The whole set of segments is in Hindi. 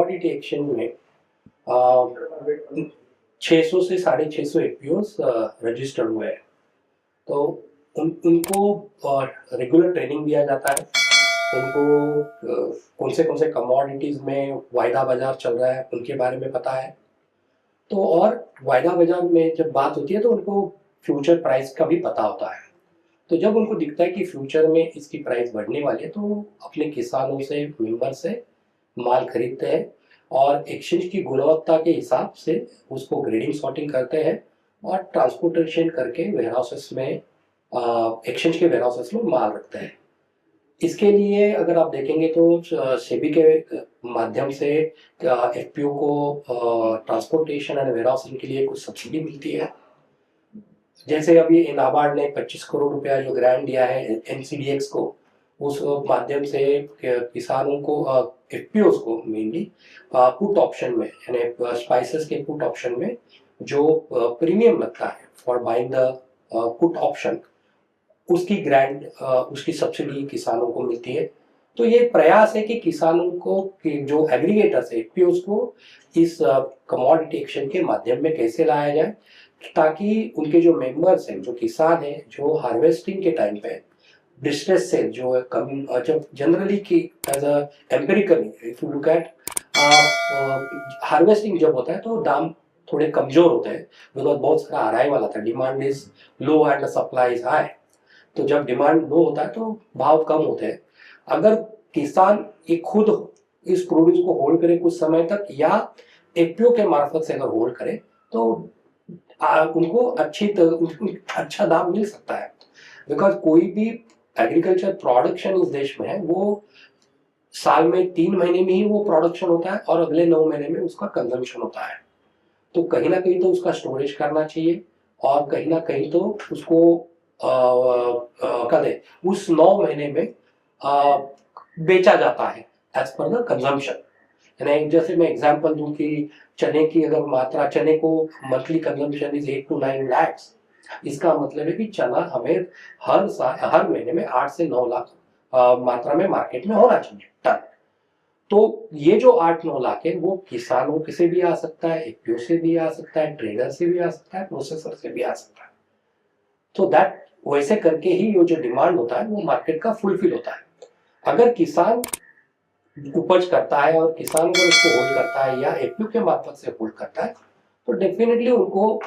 कमोडिटी एक्सचेंज में 600 से 650 एफपीओस रजिस्टर्ड हुए हैं। तो उनको रेगुलर ट्रेनिंग दिया जाता है। उनको कौन से कमोडिटीज़ में वायदा बाजार चल रहा है उनके बारे में पता है। तो और वायदा बाजार में जब बात होती है तो उनको फ्यूचर प्राइस का भी पता होता है। तो जब उनको दिखता है कि फ्यूचर में इसकी प्राइस बढ़ने वाली है तो अपने किसानों से, मेंबर से माल खरीदते हैं और एक्सचेंज की गुणवत्ता के हिसाब से उसको ग्रेडिंग सॉर्टिंग करते हैं और ट्रांसपोर्टेशन करके वेयरहाउसेस में, एक्सचेंज के वेयरहाउसेस में माल रखते हैं। इसके लिए अगर आप देखेंगे तो सेबी के माध्यम से एफपीओ को ट्रांसपोर्टेशन एंड वेयरहाउसिंग के लिए कुछ सब्सिडी मिलती है। जैसे अभी नाबार्ड ने 25 करोड़ रुपया जो ग्रांट दिया है एनसीडीएक्स को, उस माध्यम से किसानों को, एफपीओस को मेनली पुट ऑप्शन में, यानी स्पाइसेस के पुट ऑप्शन में जो प्रीमियम लगता है for buying the put option, उसकी ग्रांट, उसकी सब्सिडी किसानों को मिलती है। तो ये प्रयास है कि किसानों को, कि जो एग्रीगेटर्स है एफपीओस को इस कमोडिटी एक्सचेंज के माध्यम में कैसे लाया जाए, ताकि उनके जो मेंबर्स हैं, जो किसान हैं, जो हार्वेस्टिंग के टाइम पे डिस्ट्रेस सेल जो है कम, जब जनरली की as a empirically if you look at harvesting जब होता है तो दाम थोड़े कमजोर होते हैं, बिकॉज बहुत सारा अराइवल वाला था, demand is low and supply is high. तो जब डिमांड लो होता है तो भाव कम होते हैं। अगर किसान ये खुद इस प्रोड्यूस को होल्ड करे कुछ समय तक, या एफपीओ के मार्फत से अगर होल्ड करे तो उनको अच्छा दाम मिल सकता है। बिकॉज कोई भी एग्रीकल्चर प्रोडक्शन इस देश में है वो साल में 3 महीने में ही वो प्रोडक्शन होता है और अगले 9 महीने में उसका कंजम्पशन होता है। तो कहीं ना कहीं तो उसका स्टोरेज करना चाहिए और कहीं ना कहीं तो उसको उस 9 महीने में बेचा जाता है एज पर द कंजम्पशन। यानी जैसे मैं एग्जांपल दूं कि चने की अगर मात्रा, चने को monthly consumption is 8 to 9 lakhs, इसका मतलब है कि चना हमें हर महीने में 8 से 9 लाख मात्रा में मार्केट में होना चाहिए टन। तो ये जो 8-9 लाख है वो किसानों से भी आ सकता है, एफपीओ से भी आ सकता है, ट्रेडर से भी आ सकता है, प्रोसेसर से भी आ सकता है। तो दैट वैसे करके ही ये जो डिमांड होता है वो मार्केट का फुलफिल होता है। अगर किसान उपज करता है और किसान अगर उसको होल्ड करता है या एफपीओ के मार्फत से होल्ड करता है तो डेफिनेटली उनको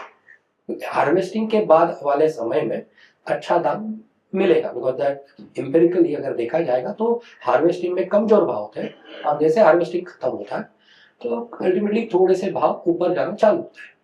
हार्वेस्टिंग के बाद वाले समय में अच्छा दाम मिलेगा। बिकॉज दैट एम्पिरिकली अगर देखा जाएगा तो हार्वेस्टिंग में कमजोर भाव होते हैं और जैसे हार्वेस्टिंग खत्म होता है तो अल्टीमेटली थोड़े से भाव ऊपर जाना चालू होता है।